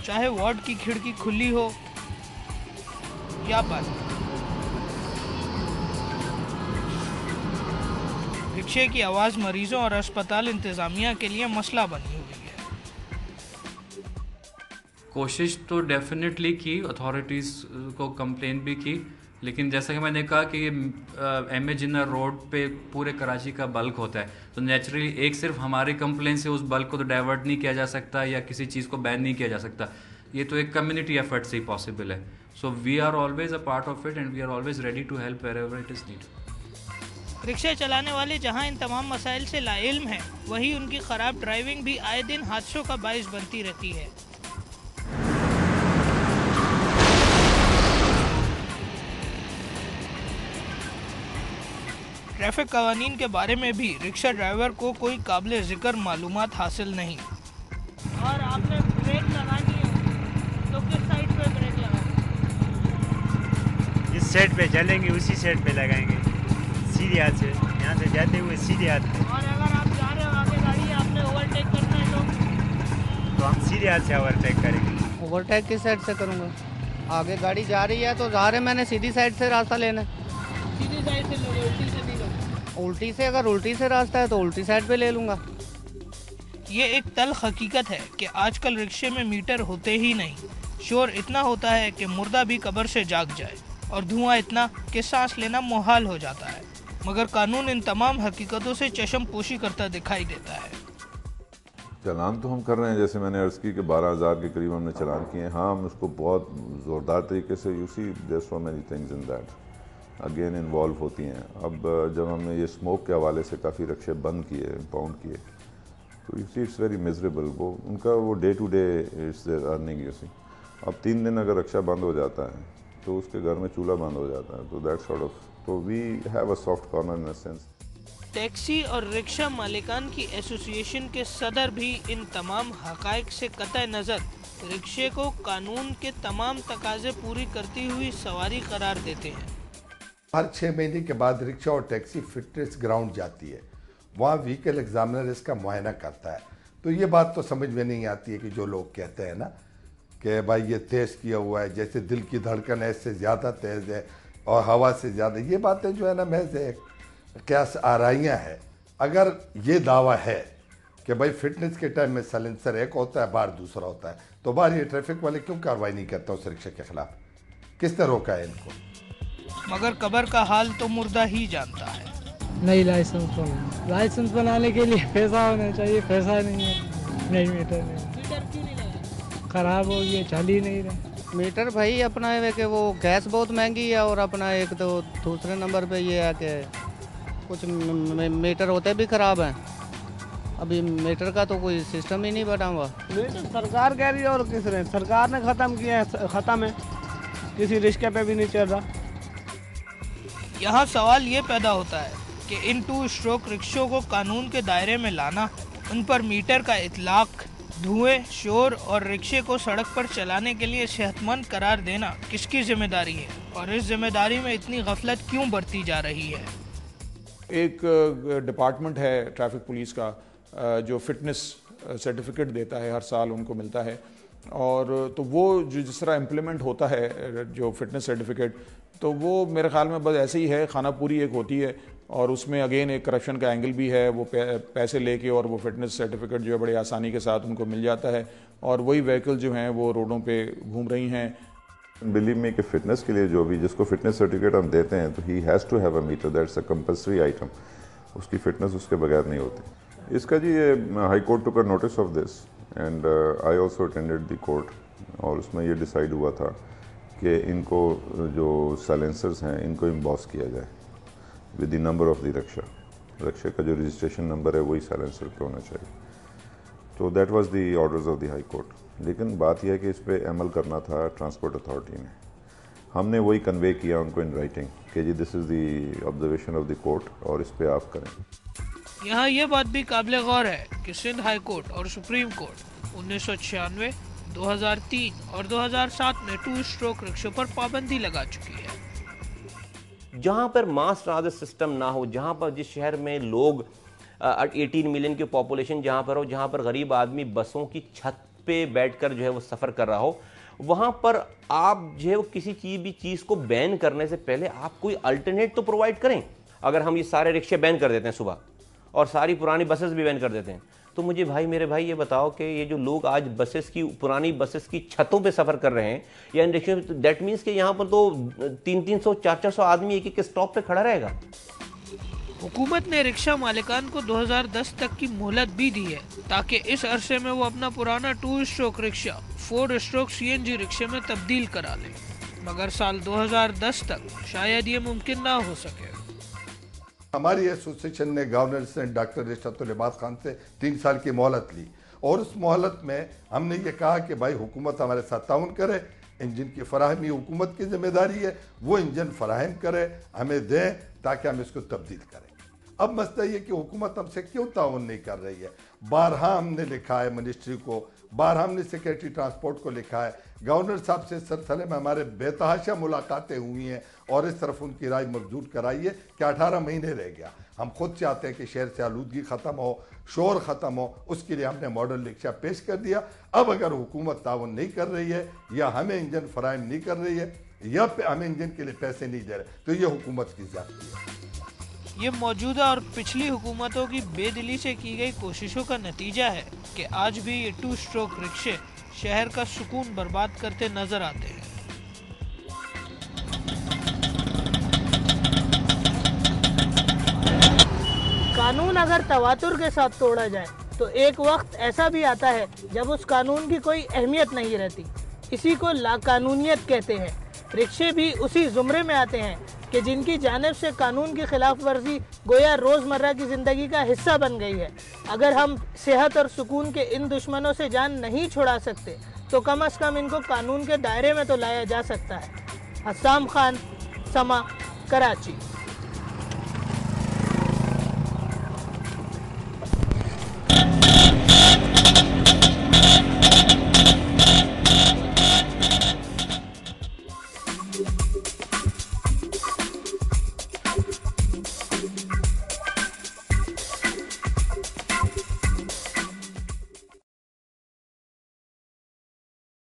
चाहे वार्ड की खिड़की खुली हो या बंद। रिक्शे की आवाज़ मरीजों और अस्पताल इंतजामिया के लिए मसला बनी हुई है। कोशिश तो डेफिनेटली की, अथॉरिटीज़ को कंप्लेन भी की, लेकिन जैसा कि मैंने कहा कि एम ए जिन्ना रोड पे पूरे कराची का बल्क होता है, तो नेचुरली एक सिर्फ हमारे कंप्लेन से उस बल्क को तो डाइवर्ट नहीं किया जा सकता या किसी चीज़ को बैन नहीं किया जा सकता। ये तो एक कम्युनिटी एफर्ट से ही पॉसिबल है। So we are always a part of it and we are always ready to help wherever it is need. रिक्शे चलाने वाले जहां इन तमाम मसाइल से लाइल्म हैं, वहीं उनकी खराब ड्राइविंग भी आए दिन हादसों का बाइस बनती रहती है। ट्रैफिक कवानीन के बारे में भी रिक्शा ड्राइवर को कोई काबिल जिक्र मालूमात हासिल नहीं। और आपने ब्रेक लगानी है तो किस साइड पे ब्रेक लगाएंगे? जिस साइड पे चलेंगे उसी साइड पे लगाएंगे, सीधे हाथ से, यहाँ से जाते हुए सीधे हाथ पे। और अगर आप जा रहे हो आगे गाड़ी आपने ओवरटेक करना है तो हम सीधे हाथ से ओवरटेक करेंगे। ओवरटेक किस साइड से करूँगा? आगे गाड़ी जा रही है तो जा रहे, मैंने सीधी साइड से रास्ता लेना है। सीधी साइड से लोगे, उल्टी से नहीं लोगे? उल्टी से, अगर उल्टी से रास्ता है तो उल्टी साइड पे ले लूँगा। ये एक तल्ख हकीकत है कि आजकल रिक्शे में मीटर होते ही नहीं। शोर इतना होता है कि मुर्दा भी कब्र से जाग जाए और धुआं इतना कि सांस लेना मुहाल हो जाता है। मगर कानून इन तमाम हकीकतों से चश्म पोशी करता दिखाई देता है। चालान तो हम कर रहे हैं, जैसे मैंने अर्ज़ की कि 12,000 के करीब हमने चालान किए हैं। हाँ, हम उसको बहुत ज़ोरदार तरीके से, you see there so many things in that again involve होती हैं। अब जब हमने ये स्मोक के हवाले से काफ़ी रिक्शे बंद किए, इम्पाउंड किए, तो you see it's very miserable. वो उनका वो day to day it's their earning, you see. अब 3 दिन अगर रिक्शा बंद हो जाता है तो उसके घर में चूल्हा बंद हो जाता है, तो दैट सॉर्ट ऑफ, तो we have a soft corner in a sense. Taxi और रिक्शा मालिकान की एसोसिएशन के सदर भी इन तमाम हक़ाइक़ से कतई नज़र रिक्शे को कानून के तमाम तकाजे पूरी करती हुई सवारी करार देते हैं। हर 6 महीने के बाद रिक्शा और टैक्सी फिटनेस ग्राउंड जाती है, वहाँ व्हीकल एग्जामिनर इसका मुआयना करता है। तो ये बात तो समझ में नहीं आती है कि जो लोग कहते हैं ना कि भाई ये तेज़ किया हुआ है, जैसे दिल की धड़कन ऐसे ज़्यादा तेज़ है और हवा से ज़्यादा, ये बातें जो है ना महज क्यास आराइयाँ है। अगर ये दावा है कि भाई फिटनेस के टाइम में साइलेंसर एक होता है, बाहर दूसरा होता है, तो बाहर ये ट्रैफिक वाले क्यों कार्रवाई नहीं करता उस रिक्शे के खिलाफ? किसने रोका है इनको? मगर कब्र का हाल तो मुर्दा ही जानता है। नहीं, लाइसेंस बनाने के लिए पैसा होना चाहिए, पैसा नहीं है। नहीं, मीटर क्यों नहीं लगा? खराब हो गया, चल ही नहीं रहा मीटर। भाई अपना है कि वो गैस बहुत महंगी है, और अपना एक तो दूसरे नंबर पे ये है कि कुछ मीटर होते भी ख़राब हैं। अभी मीटर का तो कोई सिस्टम ही नहीं बना हुआ। मीटर सरकार कह रही है, और किस ने? सरकार ने ख़त्म किया है, ख़त्म है, किसी रिक्शे पे भी नहीं चल रहा। यहाँ सवाल ये पैदा होता है कि इन 2 स्ट्रोक रिक्शों को कानून के दायरे में लाना, उन पर मीटर का इतलाक, धुएं, शोर और रिक्शे को सड़क पर चलाने के लिए सेहतमंद करार देना किसकी जिम्मेदारी है, और इस जिम्मेदारी में इतनी गफलत क्यों बरती जा रही है? एक डिपार्टमेंट है ट्रैफिक पुलिस का जो फिटनेस सर्टिफिकेट देता है, हर साल उनको मिलता है, और तो वो जो जिस तरह इम्प्लीमेंट होता है जो फिटनेस सर्टिफिकेट, तो वो मेरे ख्याल में बस ऐसे ही है, खाना पूरी एक होती है, और उसमें अगेन एक करप्शन का एंगल भी है। वो पैसे लेके और वो फिटनेस सर्टिफिकेट जो है बड़े आसानी के साथ उनको मिल जाता है, और वही व्हीकल जो हैं वो रोडों पे घूम रही हैं। बिलीव मी कि फिटनेस के लिए जो भी जिसको फिटनेस सर्टिफिकेट हम देते हैं, तो he has to have a meter, that's a compulsory item. उसकी फिटनेस उसके बगैर नहीं होती। इसका जी ये high court took a notice of this and I also attended the court, और उसमें ये डिसाइड हुआ था कि इनको जो साइलेंसर्स हैं इनको इम्बॉस किया जाए with the number of the rickshaw का जो रजिस्ट्रेशन नंबर है वही साइलेंसर पे होना चाहिए। तो that was the orders of the high court. लेकिन बात यह है कि इस पर अमल करना था ट्रांसपोर्ट अथॉरिटी ने। हमने वही कन्वे किया उनको इन राइटिंग कि जी this is the observation of the court और इस पर आप करें। यहाँ ये बात भी काबिल गौर है कि सिंध हाई कोर्ट और सुप्रीम कोर्ट 1996, 2003 और 2007 में 2 स्ट्रोक रिक्शों पर पाबंदी लगा चुकी है। जहाँ पर मास ट्रांजिट सिस्टम ना हो, जहाँ पर जिस शहर में लोग 18 मिलियन की पॉपुलेशन जहाँ पर हो, जहाँ पर गरीब आदमी बसों की छत पे बैठकर जो है वो सफ़र कर रहा हो, वहाँ पर आप जो है वो किसी चीज़ को बैन करने से पहले आप कोई अल्टरनेट तो प्रोवाइड करें। अगर हम ये सारे रिक्शे बैन कर देते हैं सुबह और सारी पुरानी बसेस भी बैन कर देते हैं, तो मुझे मेरे भाई ये बताओ कि ये जो लोग आज पुरानी बसेस की छतों पे सफ़र कर रहे हैं या इन रिक्शे, दैट मीन्स कि यहाँ पर तो 300-300 400 आदमी एक स्टॉप पे खड़ा रहेगा। हुकूमत ने रिक्शा मालिकान को 2010 तक की मोहलत भी दी है ताकि इस अरसे में वो अपना पुराना 2 स्ट्रोक रिक्शा 4 स्ट्रोक CNG रिक्शे में तब्दील करा ले, मगर साल 2010 तक शायद ये मुमकिन ना हो सके। हमारी एसोसिएशन ने गवर्नर से डॉक्टर रिशतुल इबाद खान से 3 साल की मोहलत ली और उस मोहलत में हमने ये कहा कि भाई हुकूमत हमारे साथ ताउन करे, इंजन की फराहमी हुकूमत की जिम्मेदारी है, वो इंजन फराहम करे, हमें दें ताकि हम इसको तब्दील करें। अब मसला ये कि हुकूमत हमसे क्यों ताउन नहीं कर रही है। बारहा हमने लिखा है मिनिस्ट्री को, बारहा हमने सेक्रेटरी ट्रांसपोर्ट को लिखा है, गवर्नर साहब से सिलसिले में हमारे बेतहाशा मुलाकातें हुई हैं और इस तरफ उनकी राय मौजूद कराई है कि 18 महीने रह गया। हम खुद चाहते हैं कि शहर से आलूदगी ख़त्म हो, शोर ख़त्म हो, उसके लिए हमने मॉडल रिक्शा पेश कर दिया। अब अगर हुकूमत ताउन नहीं कर रही है या हमें इंजन फराहम नहीं कर रही है या हमें इंजन के लिए पैसे नहीं दे रहे, तो ये हुकूमत की ज़्यादती है। ये मौजूदा और पिछली हुकूमतों की बेदिली से की गई कोशिशों का नतीजा है कि आज भी ये 2 स्ट्रोक रिक्शे शहर का सुकून बर्बाद करते नजर आते हैं। कानून अगर तवातुर के साथ तोड़ा जाए तो एक वक्त ऐसा भी आता है जब उस कानून की कोई अहमियत नहीं रहती। इसी को लाकानूनियत कहते हैं। रिक्शे भी उसी जुमरे में आते हैं कि जिनकी जानिब से कानून की खिलाफ वर्जी गोया रोज़मर्रा की ज़िंदगी का हिस्सा बन गई है। अगर हम सेहत और सुकून के इन दुश्मनों से जान नहीं छुड़ा सकते तो कम से कम इनको कानून के दायरे में तो लाया जा सकता है। हसाम खान, समा, कराची।